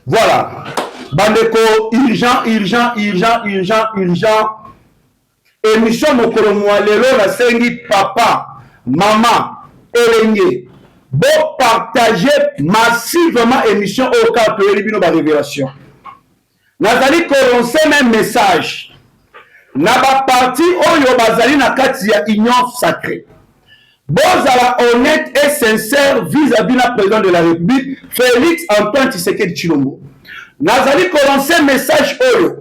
Voilà. Bandeko, urgent. Émission mokolo lelo na sengi papa, maman, elenge. Bon partager massivement émission au cas de l'ébino ba révélation. Nazali commencer même message. Na ba parti oyo bazali na kati ya union sacrée. Bozala honnête et sincère vis-à-vis la président de la République, Félix Antoine Tshisekedi Tshilombo. Nazali commencer message oyo.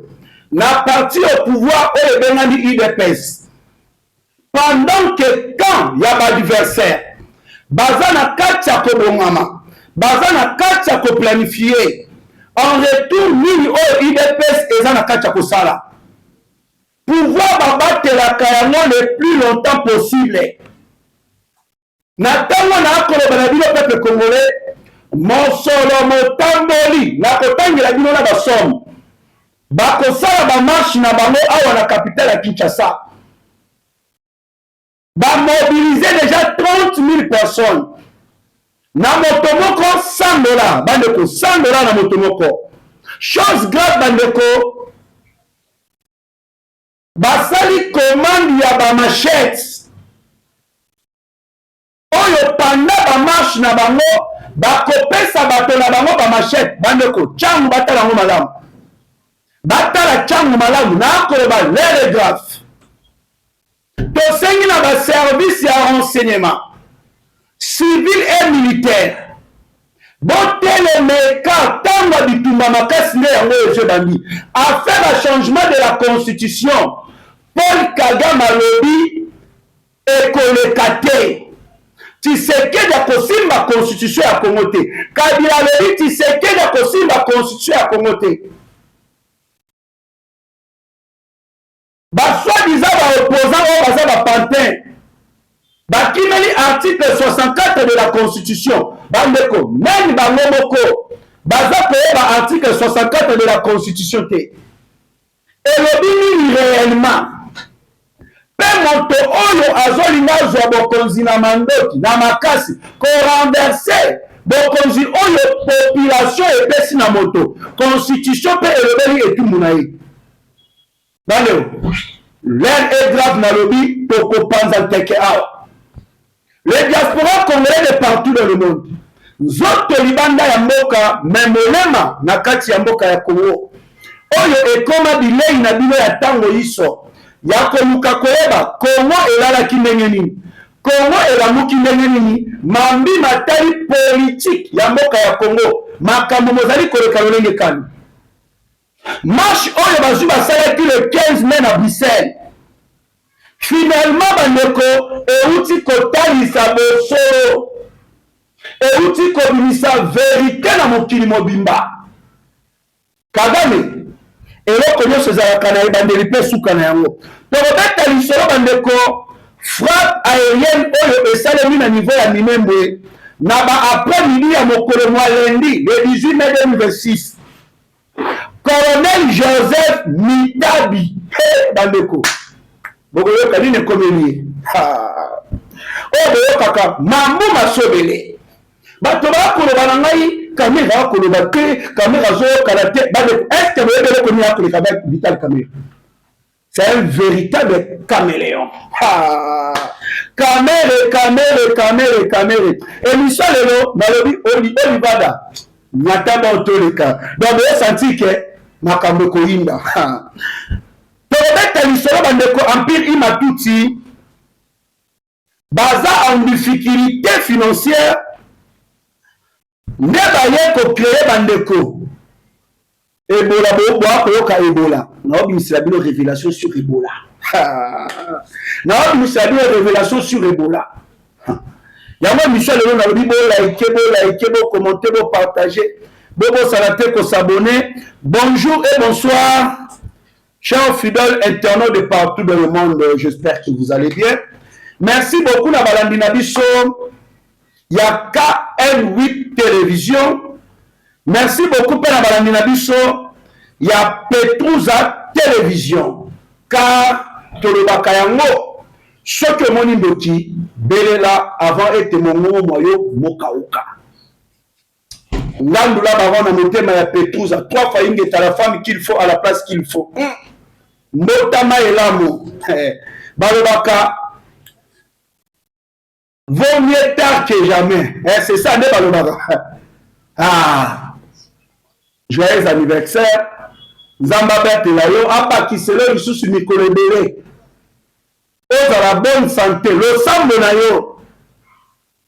Na parti au pouvoir oyo benani IDPS. Pendant que quand il y a pas d'adversaire, baza na kati ya kobongama, baza na kati ya koplanifier, en retour nini oyo IDPS eza na kati ya kosala. Pouvoir babatela yango le plus longtemps possible. Na tango na akoloba na bino peuple congolais, mosolo motamboli na kotangela bino na basomme. Bakosala ba marche na bango awa na capitale ya Kinshasa. Ba mobiliser déjà 30 000 personnes. Na motomoko $100. Bandeko, $100 na motomoko. Chose grave bandeko. Basali commande ya ba machette. Oyo panda ba marche na bango, bakopesa bato na bango ba machette. Bandeko, changu batala ngo malamu. Batala changu malamu na akoloba l'héligraphe. Tosengi na ba service ya renseignement civil et militaire. Botele meka tango bitumba makasi ne yango ezo bandi. A fait le changement de la constitution. Paul Kagame alobi ekolekate. Tshisekedi akosimba constitution ya Congo te. Kabila alobi Tshisekedi akosimba constitution ya Congo te. Soi-disant opposant au baza ba pantin. Bakimeli article 64 de la Constitution. Bandeko, même bango moko. Baza koyeba article 64 de la Constitution te. Et lobini réellement. Pe moto oyo azolinga zwa bokonzi na mandoki na makasi ko renverser bokonzi oyo population epesi na moto. Constitution pe elobeli etumbu na ye. L'air est grave na lobby pour panza teke awa. Les diasporas congolais de partout dans le monde. Zoto libanda ya mboka memolema na kati ya mboka ya Congo. Oyo ekoma bilei na bino ya tango iso. Ya koluka koyeba Congo elalaki ndenge nini. Congo elamuki ndenge nini. Mambi matali politique ya mboka ya Congo. Makambo mozali koleka lolenge kani. Marche oyo bazu basalaki le 15 mai na Bruxelles. Finalement bandeko euti kotalisa bosolo. Euti kobimisa vérité na mokili mobimba. Kagame eloko nyonso ezalaka na ebandeli mpe suka na yango. Tokobeta lisolo bandeko frappe aérienne oyo esalemi na niveau ya Minembwe na ba après midi ya mokolo mwa lundi le 18 mai 2026. Colonel Joseph Mitabi. Hey, bandeko. Bogoyoka nini komeli. Oyo kaka mambo masobele. Bato bakoloba na ngai kamera akoloba te, kamera zo kalate. Bandeko, est-ce que vous avez connu la Vital Caméra? C'est un véritable caméléon. Caméra. Et Michel Lelo, Malobi, Olivada. Nyataba otoleka. Donc, vous avez senti que makambo koinda. Tobeta lisolo bandeko empire imatuti baza en difficulté financière ne baye ko créer bandeko Ebola bo koyoka Ebola na obimisela bino révélation sur Ebola na obimisela bino révélation sur Ebola yango Michel Lelo na lobi bo like bo commenter bo partager bo salate ko s'abonner. Bonjour et bonsoir chers fidèles internautes de partout dans le monde, j'espère que vous allez bien. Merci beaucoup na balandi na biso ya KN8 télévision. Merci beaucoup pour la balandi na biso ya Petrouza télévision. Car tolobaka yango soki moni mboti belela avant ete mongo moyo mokaoka. Ngandula Bavana Motema ya Petrouza, 3 fois Inge la femme qu'il faut à la place qu'il faut. Motama Elamo. Balobaka. Vaut mieux tard que jamais. C'est ça, ne Balobaka. Ah. Joyeux anniversaire. Zamba Bertelayo. Apa Kiselo Isusu Nikole Bele. Ose à la bonne santé. Le sambo na yo.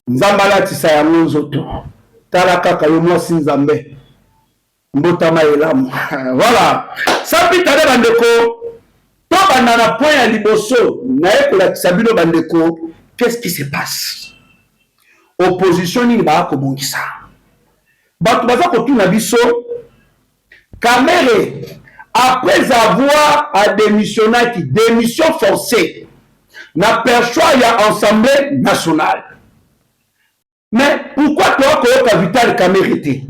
Nzamba la tisayango zoto. Talaka kayomo sinzambe. Mbotama elamu. Voilà. Ça pitade bandeko. To bandana point ya liboso. Nae kola kisabino bandeko. Qu'est-ce qui se passe? Opposition ni ba ko bongisa. Batu baza ko tuna biso. Kamere après avoir à démissionner qui démission forcée. N'aperçoit ya Assemblée nationale. Mais pourquoi toi koyoka Vital Kamerhe te?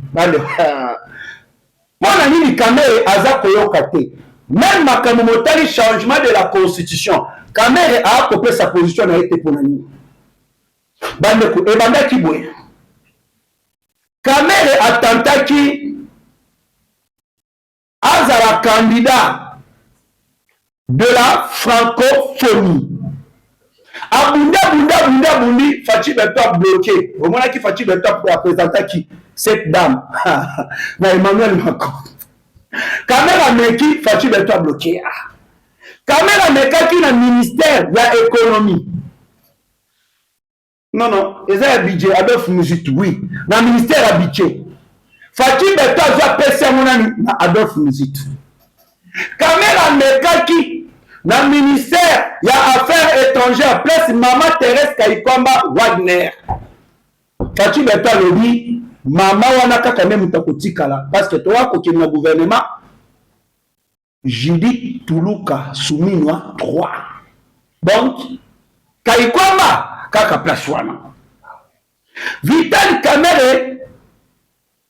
Pona nini Kamerhe aza koyoka te? Même makambo motali changement de la constitution. Kamerhe a coupé sa position na été pona nini? Bandeko ebandaki boye. Kamerhe atentaki azala candidat de la francophonie. Abundi, Fachi Beto bloqué. Au moment qui Fachi Beto a présenté qui cette dame, Emmanuel Macron. Caméra Meki, Fachi Beto bloqué. Caméra Meka qui na ministère de l'économie. Non, ils ont un budget, Adolphe Muzit, oui. Dans le ministère a budget. Fachi Beto a passé à mon ami, Adolphe Muzit. Caméra Meka qui dans le ministère, il y a affaires étrangères, place Maman Thérèse Kaikwamba Wagner. Fachi Beto le dit, Maman Wanaka quand même Takotikala, parce que toi, quand tu es dans le gouvernement, Judith Toulouka, Souminois 3. Donc, Kaikwamba, Kaka place Wana. Vital Kamerhe,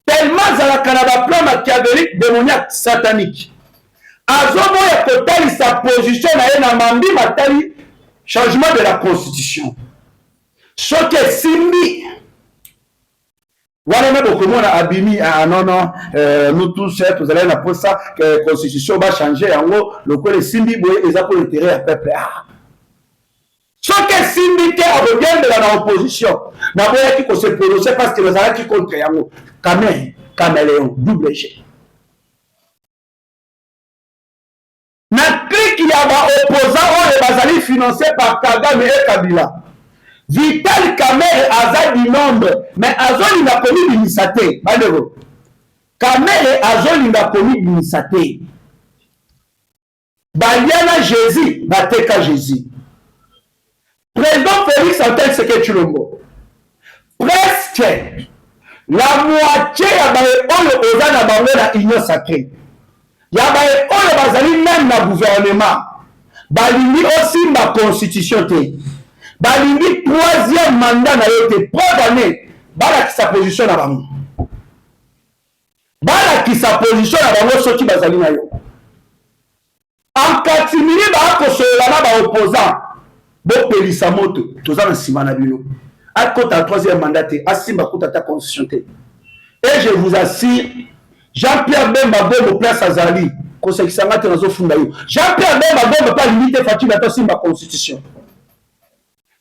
tellement à la Canada plan machiavélique, démoniaque, satanique. Azomo ya kotali sa position na ye mambi matali changement de la constitution. Soke simbi wana mebo komona abimi non nous tous vous allez na pour ça que constitution va changer en gros le quoi les simbi boye eza pour l'intérêt à peuple. Soke simbi te abogende la opposition na boya ki ko se prononcer parce que les ala qui contre yango caméléon double G. Na clique il y a des opposants financés par Kagame et Kabila. Vital Kamerhe a du nombre, mais Azoli n'a connu l'initiative. Kamerhe Azoli n'a connu l'initiative. Baliana Jésus, Bateka Jésus. Président Félix Antoine Tshisekedi Tshilombo. Presque la moitié de la union sacrée. Il y a même dans le gouvernement. Balingi aussi ma constitution. Balingi 3e mandat na yote. Pas d'année. Bala qui sa position na bango. Bala qui sa position na bango soki bazali na yo. En katimini ba ko sola na ba opposant. Bo pelisa moto. Toza na sima na bino. A kota 3e mandat te. Asimba kota ta constitution te. Et je vous assure, Jean-Pierre Bemba Gombo place Azali. Jean-Pierre Bemba Gombo pas limité Fachi Beto Simba constitution.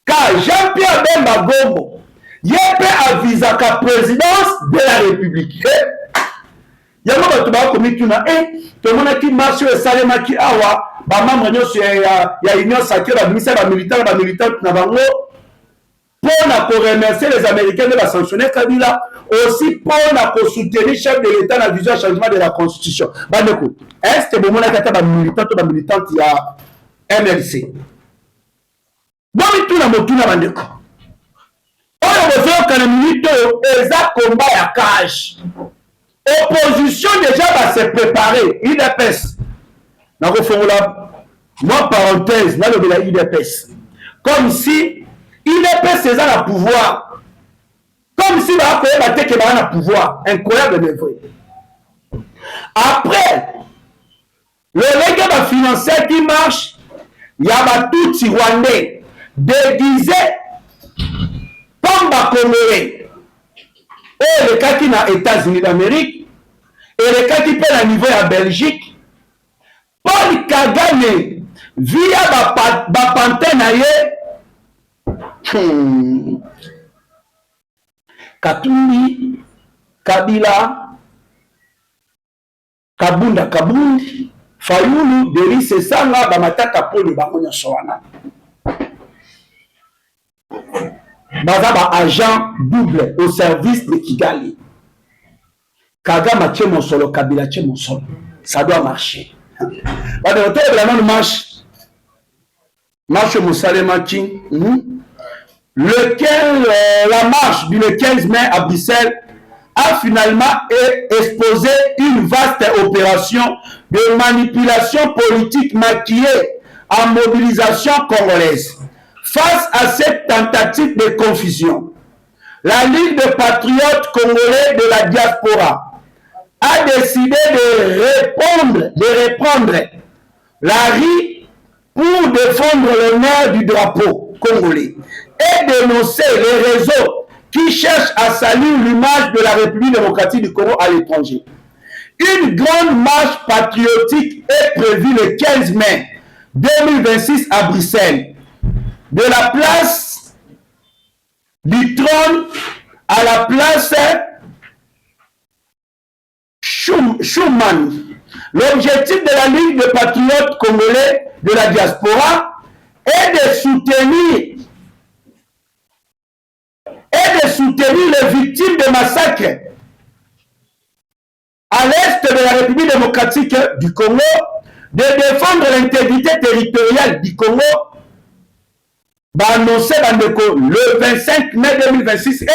Car Jean-Pierre Bemba Gombo, il peut aviser la présidence de la République. Il y a un peu comme tout le monde qui marche et Salema qui awa, il y a union sacrée, la ministère militaire, pour remercier les Américains de la sanctionner Kabila, aussi pour soutenir le chef de l'État dans la vision changement de la Constitution. Est-ce que vous avez militant qui a MLC? Donc, tout le monde a dit que combat à cage. Opposition déjà va se préparer. IDPS. Moi, parenthèse, dans le IDPS. Comme si IDPS c'est ça le pouvoir. Comme si on a un pouvoir. Incroyable mais vrai. Après, le règlement financier qui marche, il y a tout Rwandais déguisé comme Bakomoré. oyo elekaki na États-Unis d'Amérique, elekaki mpe na niveau ya Belgique. Paul Kagame via bapante na ye Katumbi, Kabila, Kabunda Kabundi, Fayulu, Denis Esanga, bamatata poli bango nyonso wana. Baza ba agent double au service de Kigali. Kagame tient mon solo, Kabila tient mon solo. Ça doit marcher. Marche Moussalemaki. La marche du 15 mai à Bruxelles a finalement exposé une vaste opération de manipulation politique maquillée en mobilisation congolaise. Face à cette tentative de confusion, la Ligue des patriotes congolais de la diaspora a décidé de reprendre la rue pour défendre l'honneur du drapeau congolais et dénoncer les réseaux qui cherchent à salir l'image de la République démocratique du Congo à l'étranger. Une grande marche patriotique est prévue le 15 mai 2026 à Bruxelles, de la place du trône à la place Schumann. L'objectif de la Ligue des patriotes congolais de la diaspora est de soutenir les victimes de massacres à l'est de la République démocratique du Congo, de défendre l'intégrité territoriale du Congo, annoncé le 25 mai 2026 et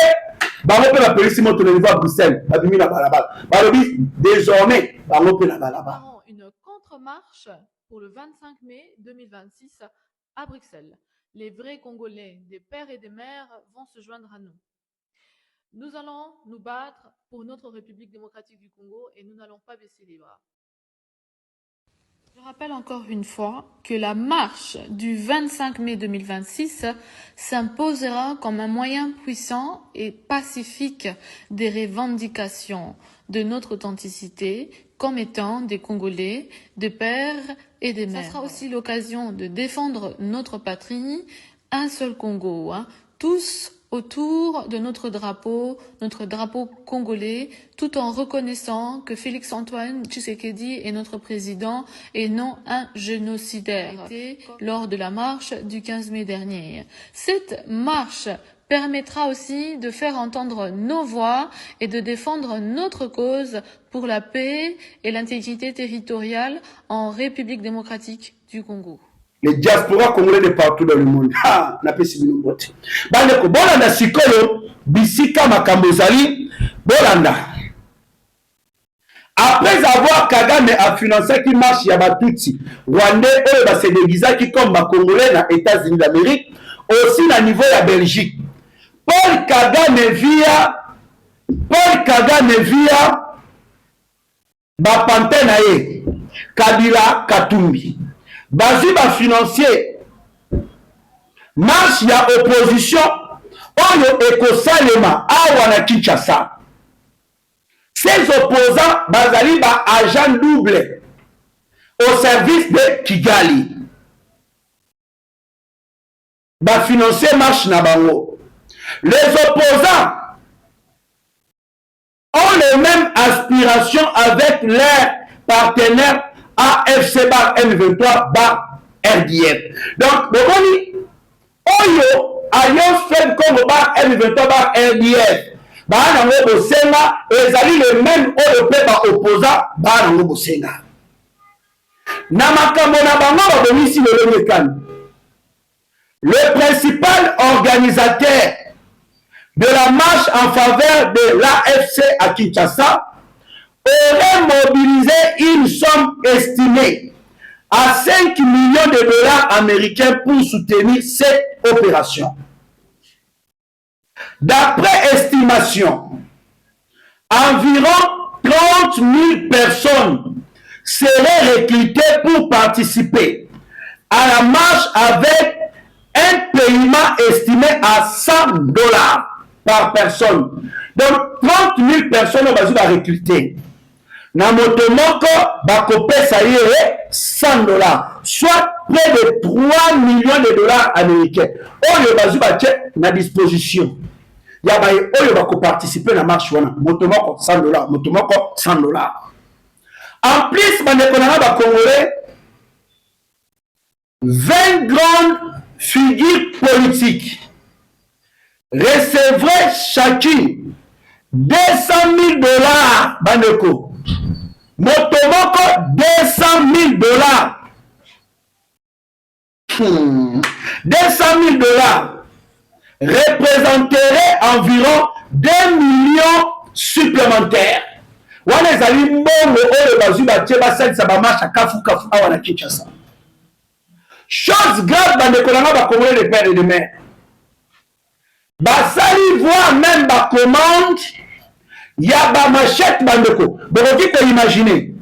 désormais une contre-marche pour le 25 mai 2026 à Bruxelles. Les vrais Congolais, des pères et des mères, vont se joindre à nous. Nous allons nous battre pour notre République démocratique du Congo et nous n'allons pas baisser les bras. Je rappelle encore une fois que la marche du 25 mai 2026 s'imposera comme un moyen puissant et pacifique des revendications de notre authenticité comme étant des Congolais, des pères et des mères. Ça sera aussi l'occasion de défendre notre patrie, un seul Congo, tous autour de notre drapeau congolais, tout en reconnaissant que Félix-Antoine Tshisekedi est notre président et non un génocidaire, lors de la marche du 15 mai dernier. Cette marche permettra aussi de faire entendre nos voix et de défendre notre cause pour la paix et l'intégrité territoriale en République démocratique du Congo. Les diasporas congolais de partout dans le monde. Ah, na pesi bino bote. Bandeko bolanda sikolo bisika makambo zali bolanda. Après avoir Kagame a financé qui marche ya Batutsi, Rwandais eux ba se déguisaki comme ba Congolais na États-Unis d'Amérique, aussi na niveau ya Belgique. Paul Kagame via ba pante na ye Kabila Katumbi. Bazi ba financier marche ya opposition oyo ekosalema awa na Kinshasa. Ces opposants bazali ba agent double au service de Kigali. Ba financier marche na bango. Les opposants ont les mêmes aspirations avec leurs partenaires AFC bar M23 bar RDF. Donc, le Oyo ayo fait comme bar M23 bar RDF. Bah, nango bosenga, ezali le même oyo pe ba opposant, bah, nango bosenga. Na makambo na bango babomisi le Mekani. Le principal organisateur de la marche en faveur de l'AFC à Kinshasa aurait mobilisé une somme estimée à 5 millions de dollars américains pour soutenir cette opération. D'après estimation, environ 30 000 personnes seraient recrutées pour participer à la marche avec un paiement estimé à $100 par personne. Donc 30 000 personnes bazwi ba recruter. Na moto moko bakopesa ye $100, soit près de 3 millions de dollars américains. Oyo bazwi batie na disposition. Ya ba oyo bakoparticiper na marche wana. Moto moko $100, moto moko $100. En plus, bandeko na ba Congolais, 20 grandes figures politiques recevraient chacune $200 000, bandeko. Motomoko $200 000. $200 000 représenterait environ 2 millions supplémentaires. Wana ezali mbongo oyo bazwi batie basalisa bamarche kafu awa na Kinshasa. Chose grave bandeko na ba Congolais de père et de mère. Basali voire même ba commande ya ba machette bandeko. Bokoki ko imaginer.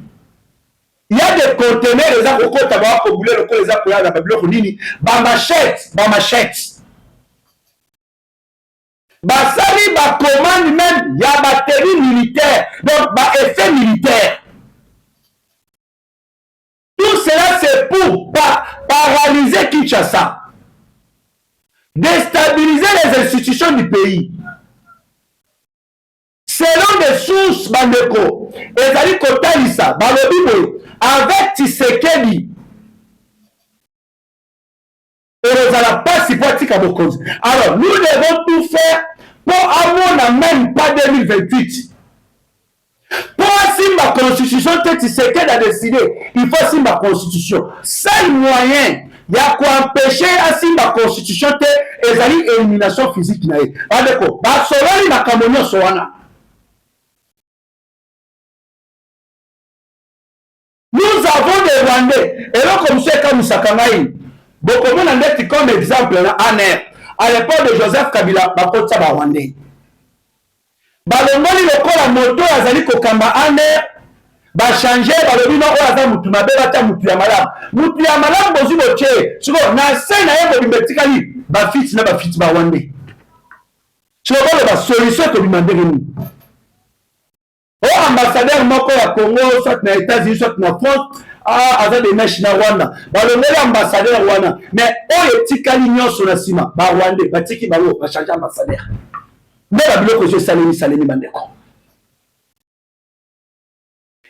Il y a des conteneurs les akokota ba ko bouler le ko les akoya na babiloko nini ba machette. Basali ba commande même ya batterie militaire, donc ba effet militaire. Tout cela c'est pour paralyser Kinshasa, déstabiliser les institutions du pays. Selon des sources bandeko, ezali kotalisa balobi boye avec Tshisekedi. Alors, nous devons tout faire pour avoir même pas 2028. Pour si ma constitution, Tshisekedi a décidé, il faut si ma constitution. Seul moyen, il y a quoi empêcher à si ma constitution, et à l'élimination physique. Nous avons des Rwandais, et là, comme c'est comme Sakamaï. Beaucoup de monde comme exemple à l'époque de Joseph Kabila, bakotsa ba Rwandais. Balongoli lokola moto azali kokamba aner ba changer balobi no oyo aza mutu mabe bata mutu ya malamu. Mutu ya malamu bozi boche. Siko na se na yebo bimetikali ba fit na ba fit ba Rwandais. Siko ba solution to bimandere ni. O ambassadeur moko ya Congo soit na États-Unis soit na France aza de mesh na Rwanda balongoli ambassadeur wana mais oyo etikali nyonso na sima ba Rwandais batiki bango ba changer ambassadeur mais la biloko je salemi bandeko.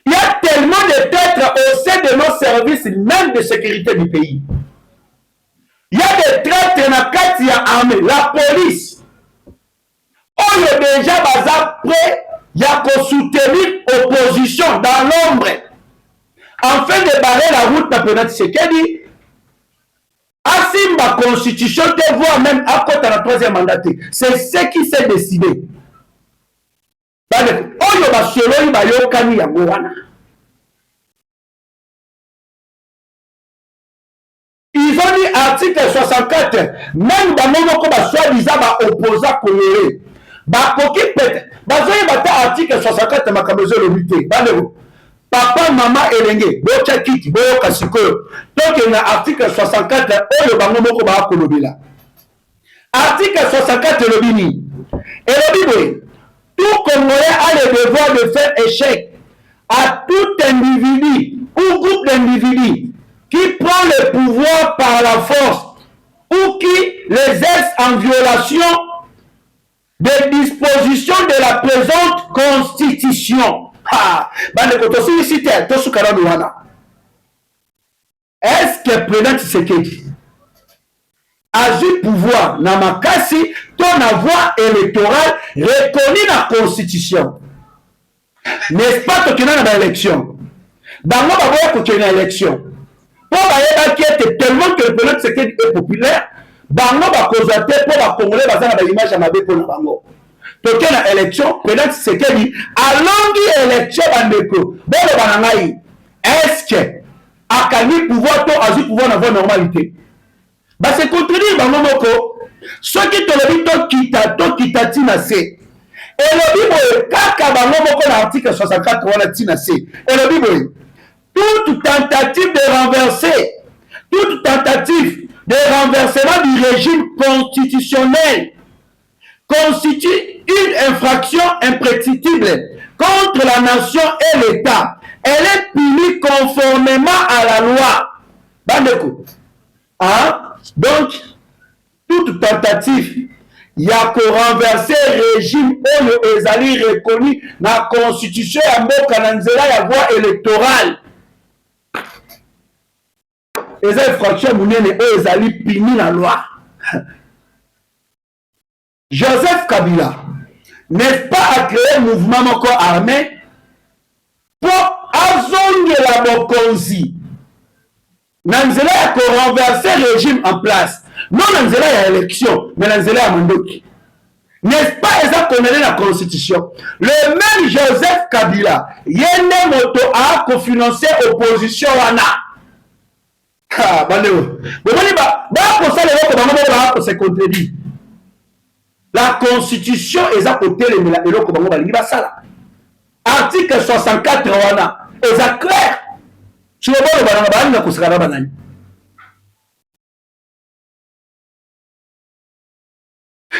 Il y a tellement de traîtres au sein de nos services même de sécurité du pays. Il y a des traîtres na kati ya armée, la police oyo déjà baza prêt ya ko soutenir opposition dans l'ombre afin de barrer la route à Président Tshisekedi, Asimba constitution te voit même à côté de la troisième mandat. C'est ce qui s'est décidé. Ils ont dit article 64, même dans mon cas, soi-disant, opposant congolais. Bakoki peut-être. Bazoye bata article 64 makabezo le muté. Papa, maman, elenge, bocha kiti, boka sikoyo. Donc, il y a article 64, oyo bango moko ba kolobela. Article 64, le bini. Et le bini, tout Congolais a le devoir de faire échec à tout individu ou groupe d'individus qui prend le pouvoir par la force ou qui les exerce en violation des dispositions de la présente constitution. Est-ce que le président Tshisekedi a eu pouvoir na makasi ton voix électorale reconnue dans la constitution? N'est-ce pas que tu as une élection? Dans le moment où tu as une élection, pour qui était tellement que le président Tshisekedi est populaire, bango bakozate pour la Congolais bazana ba image ya mabe pour bango. Toke na élection, président Tshisekedi alongi élection bandeko. Bolo banangai. Est-ce que akani pouvoir to azu pouvoir na normalité? Ba se contredire bango moko. Ceux qui te le dit to tina se. Et le bibo kaka bango moko na article 64 wana tina se. Et le bibo toute tentative de renverser, toute tentative de renversement du régime constitutionnel constitue une infraction imprescriptible contre la nation et l'État. Elle est punie conformément à la loi. Bandeko. Hein? Donc, toute tentative il y a que renverser régime oyo ezali reconnu na constitution ya mboka na nzela ya voie électorale. Eza infraction munene oyo ezali puni na loi. Joseph Kabila n'est pas à créer mouvement moko armé pour azongela bokonzi na nzela ya ko renverser régime en place. Non, dans la élection, mais dans la mandoki. N'est-ce pas ça qu'on est la constitution? Le même Joseph Kabila, yene moto a cofinancé opposition wana. Ah, bandeo. Pour ça, les se contredit. La constitution est à côté de la article 64 wana. C'est clair. Tu vois, le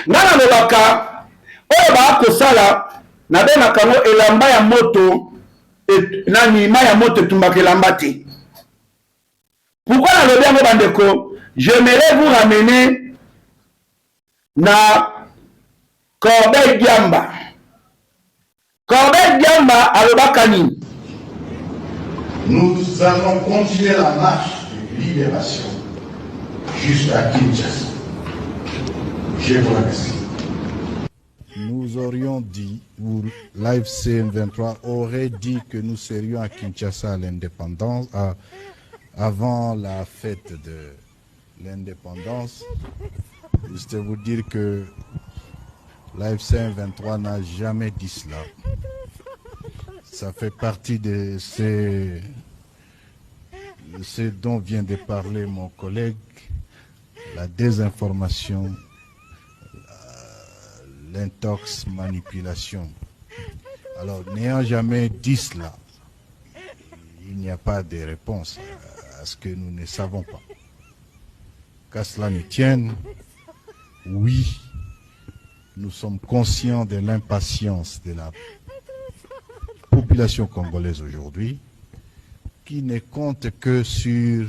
nana lobaka oyo bakosala na benaka ngo elamba ya moto nani ma ya moto etumbaka elamba te. Pourquoi nalobi yango bandeko? J'aimerais vous ramener na Corbeil Diamba. Corbeil Diamba alobaka nini? Nous allons continuer la marche de libération jusqu'à Kinshasa. Je vous remercie. Nous aurions dit, ou l'AFC M23 aurait dit que nous serions à Kinshasa à l'indépendance, avant la fête de l'indépendance. Juste vous dire que l'AFC M23 n'a jamais dit cela. Ça fait partie de ce dont vient de parler mon collègue, la désinformation, l'intox manipulation. Alors, n'ayant jamais dit cela, il n'y a pas de réponse à ce que nous ne savons pas. Qu'à cela ne tienne, oui, nous sommes conscients de l'impatience de la population congolaise aujourd'hui, qui ne compte que sur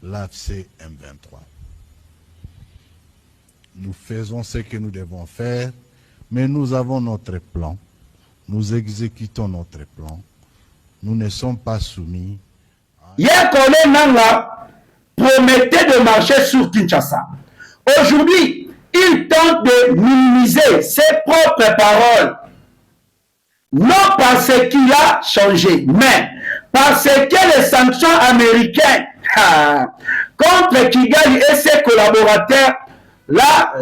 l'AFC M23. Nous faisons ce que nous devons faire, mais nous avons notre plan. Nous exécutons notre plan. Nous ne sommes pas soumis. Yekone Nanga promettait de marcher sur Kinshasa. Aujourd'hui, il tente de minimiser ses propres paroles. Non parce qu'il a changé, mais parce que les sanctions américaines contre Kigali et ses collaborateurs, la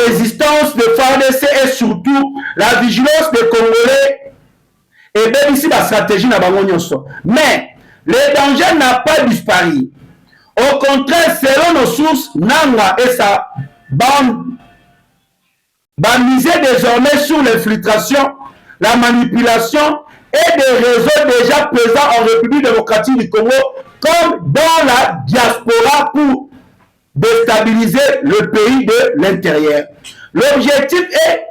résistance de FARDC et surtout la vigilance des Congolais, et bien ici la stratégie n'a pas monioso. Mais le danger n'a pas disparu. Au contraire, selon nos sources, Nanga et sa bande miser désormais sur l'infiltration, la manipulation et des réseaux déjà présents en République démocratique du Congo comme dans la diaspora pour déstabiliser le pays de l'intérieur. L'objectif est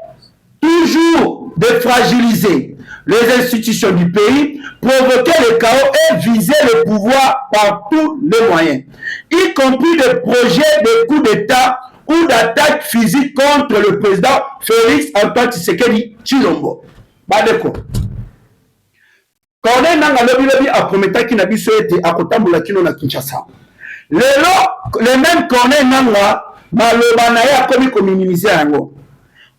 toujours de fragiliser les institutions du pays, provoquer le chaos et viser le pouvoir par tous les moyens, y compris des projets de coup d'État ou d'attaque physique contre le président Félix Antoine Tshisekedi Tshilombo. Badeko. Corneille Nanga lobi a prometaki na biso ete akotambola kino na Kinshasa. Le même Corneille Nanga maloba na ye akomi kominimize yango.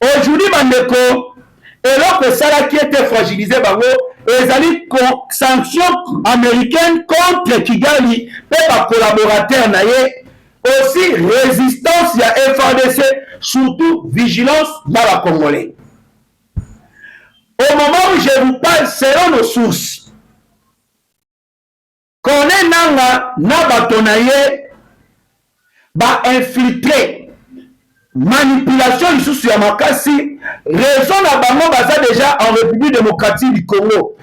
Aujourd'hui bandeko, eloko sala qui était fragilisé bango ezali sanctions américaines contre Kigali pe ba collaborateurs na ye. Aussi résistance à FARDC, surtout vigilance dans la Congolais. Au moment où je vous parle, selon nos sources, Corneille Nanga na batonaye ba infiltré manipulation lisusu ya makasi raison na bango baza déjà en République démocratique du Congo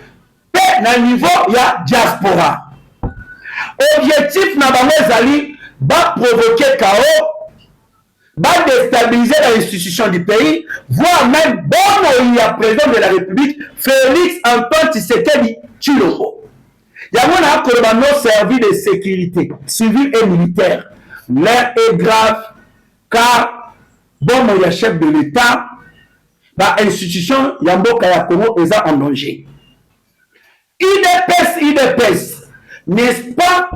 pe na niveau ya diaspora. Objectif na bango ezali va provoquer chaos, va déstabiliser l'institution du pays, voire même bon, il y a président de la République, Félix Antoine Tshisekedi Tshilombo. Il y a nos services de sécurité, civils et militaires. L'air est grave, car bon, il y a chef de l'État, l'institution Yamboka ya Congo est en danger. IDPS, n'est-ce pas,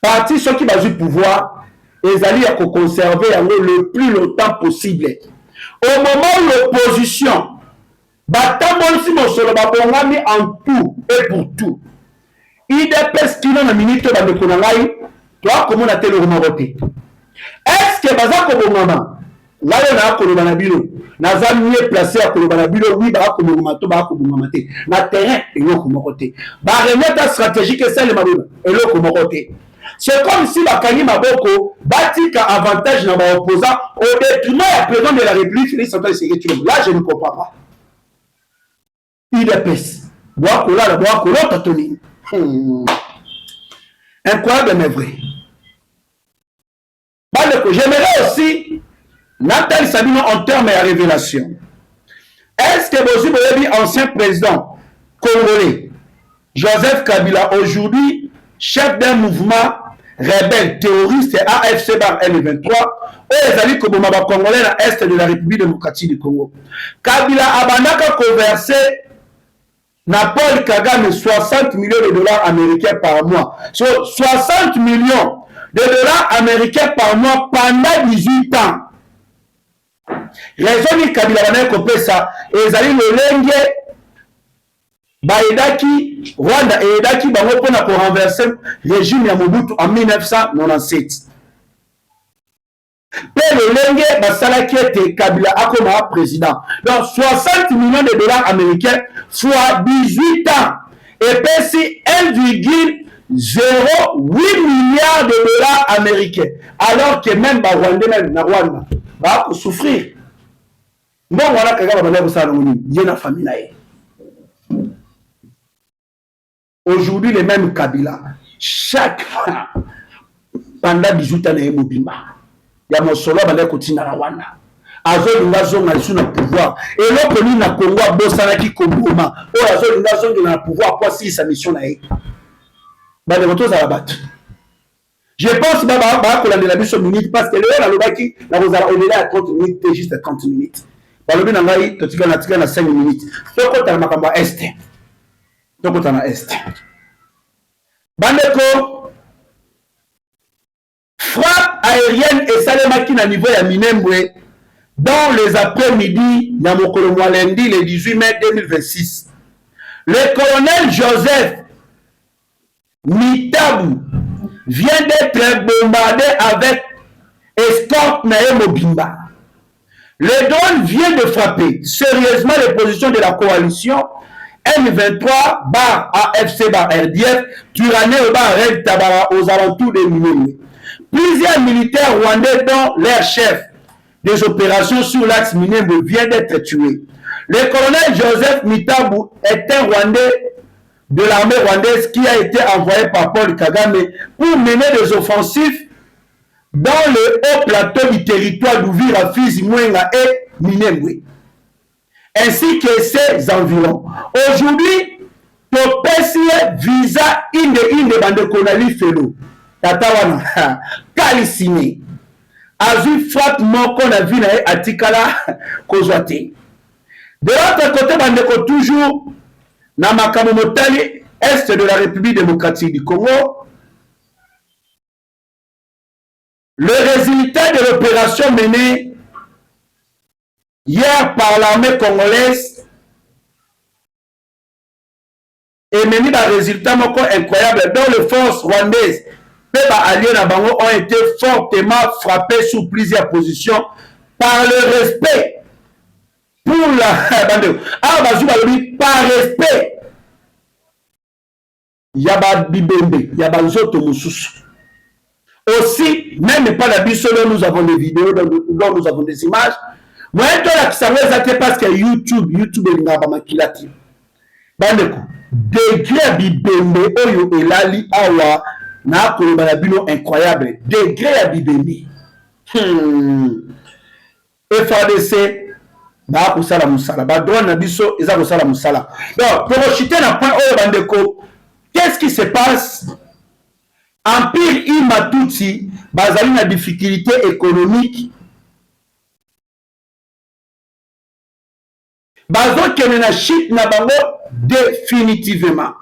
parti ceux qui ont du pouvoir, ils allaient conserver le plus longtemps possible. Au moment où l'opposition, en tout et pour tout, IDPS qui n'a minute dans le Konangai, toi, comment on a le remonté? Est-ce que Baza Kobongama, là, on a Kolobanabilo, n'a mieux placé à Kolobanabilo, oui, Baza Kobongamato, Baza Kobongamate, na terrain, et l'eau Komokote. Barenyata stratégique et celle de Mabou, et l'eau Komokote. C'est comme si Bakani Maboko bâtit qu'un avantage dans l'opposant au détriment du président de la République, Félix Antoine Tshisekedi. Là, je ne comprends pas. IDPS. Boakola, Boakola, Tatoni. Incroyable, mais vrai. J'aimerais aussi, Nathalie Sabino en termes de révélation. Est-ce que vous avez ancien président congolais, Joseph Kabila, aujourd'hui, chef d'un mouvement rebelle, terroriste AFC bar L23, où les alliés comme Congolais à l'est de la République démocratique du Congo. Kabila a conversé na Paul Kagame 60 millions de dollars américains par mois. So, 60 millions de dollars américains par mois pendant 18 ans. Raison ni Kabila a compris ça. Et les alliés le lengue Baïdaki, Rwanda et Edaki bango pona pour renverser le régime ya Mobutu en 1997. Pe le lenge basala qui était Kabila akoma président. Donc 60 millions de dollars américains fois 18 ans. Et puis si 1,08 milliards de dollars américains. Alors que même ba Rwanda même na Rwanda va souffrir. Bon voilà Kagame ba lebo ça ngoni, yena famille na ye. Aujourd'hui, les mêmes Kabila, chaque pendant 18 ans, il y a Mobimba. Il y a mon solo, il y a Kotina Rwanda. Azo Lingazon a le pouvoir. Et l'autre, il y a Congo, Bosanaki, Kongoma. Oh, Azo Lingazon a le pouvoir pour si sa mission là. Bah, les retours à la batte. Je pense que la mission minute parce que le Baki, la Rosa, on est là à 30 minutes, juste à 30 minutes. Bah, le Binangaï, tu as 5 minutes. Donc, tu as ma est. Donc, on a est. Bandeko, frappe aérienne et Salemaki na niveau ya Minembwe dans les après-midi, Yamokolo lundi, le 18 mai 2026. Le colonel Joseph Mitabu vient d'être bombardé avec escorte Nae Mobimba. Le drone vient de frapper sérieusement les positions de la coalition M23 bar AFC bar RDF, Turané bar Red Tabara aux alentours de Minembwe. Plusieurs militaires rwandais dont leur chef des opérations sur l'axe Minembwe vient d'être tués. Le colonel Joseph Mitabu est un Rwandais de l'armée rwandaise qui a été envoyé par Paul Kagame pour mener des offensives dans le haut plateau du territoire d'Uvira, Fizi, Mwenga et Minembwe, ainsi que ses environs. Aujourd'hui, Topesi visa inde bande konali felo. Tatawana Kalisine. Azu frappe moko na vie na atikala kozwate. De l'autre côté, bande toujours na makambo motali est de la République démocratique du Congo. Le résultat de l'opération menée hier par l'armée congolaise est mené d'un résultat incroyable dont les forces rwandaises et alliés Nabango ont été fortement frappés sous plusieurs positions par le respect pour la par respect. Yaba Bibembe, Yaba Nzoto Moussus. Aussi, même pas la Bissolo, nous avons des vidéos, dont nous avons des images. Moi, je savais parce que YouTube est là, Makilati. Bandeko, degré Bibembe, Oyo Elali, Awa, na Kolobana Bino incroyable. Degré Bibembe. FADC ba kusala musala ba drone na biso eza kusala musala. Donc pour chuter na point oyo bandeko, qu'est-ce qui se passe? Empire Imatuti bazali na difficulté économique, bazokende na chute na bango définitivement.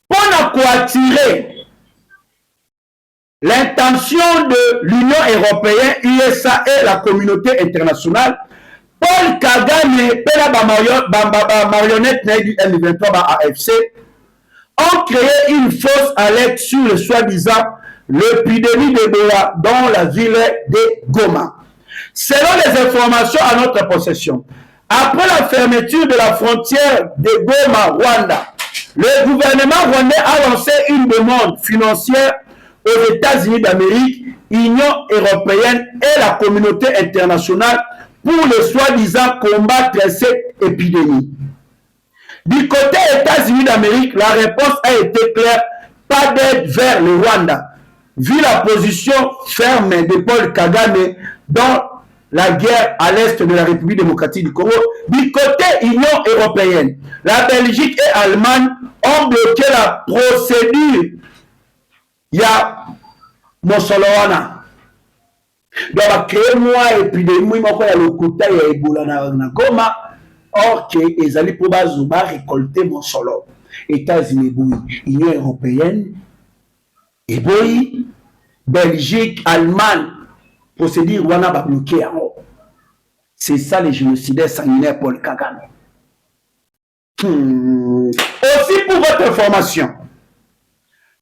Pour attirer l'intention de l'Union européenne, USA et la communauté internationale, Paul Kagame, pela ba marionnette du M23 ba AFC, ont créé une fausse alerte sur le soi-disant l'épidémie d'Ebola dans la ville de Goma. Selon les informations à notre possession, après la fermeture de la frontière de Goma, Rwanda, le gouvernement rwandais a lancé une demande financière aux États-Unis d'Amérique, Union européenne et la communauté internationale pour le soi-disant combattre cette épidémie. Du côté États-Unis d'Amérique, la réponse a été claire, pas d'aide vers le Rwanda, vu la position ferme de Paul Kagame dans la guerre à l'est de la République démocratique du Congo. Du côté Union européenne, la Belgique et l'Allemagne ont bloqué la procédure. Il y a Mosoloana. Donc, on a créé moi épidémie, on a le côté de Ebola na Goma. Or que les alliés pour récolter mon solo. États-Unis, Union européenne, et Belgique, Allemagne, procédure Rwanda va bloquer en haut. C'est ça les génocidaires sanguinaires Paul Kagame. Aussi pour votre information,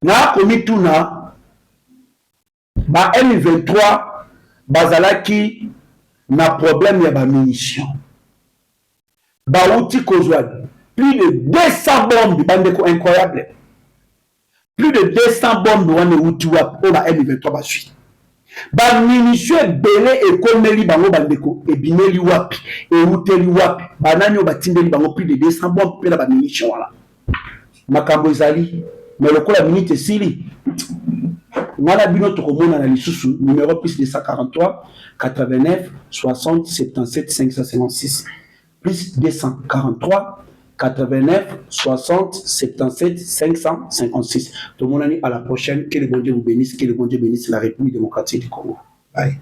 na komituna ba M23 bazalaki na problème ya ba munitions. Baouti Kozouad, plus de 200 bombes, bandeko incroyable. Plus de 200 bombes de Wutiwap, au M23 suite. Ba munitions belé et komeli bango bandeko, et bineli wapi, et outeli wapi, bananyo batindeli bango plus de 200 bombes, pe la ba munitions wala. Makambo ezali, mais le coup la minute sili. Nala bino tokomona na lisusu, numéro plus de 143, 89, 60, 77, 556. Plus 243, 89, 60, 77, 556. Tout le monde à la prochaine. Que le bon Dieu vous bénisse, que le bon Dieu bénisse la République démocratique du Congo. Bye.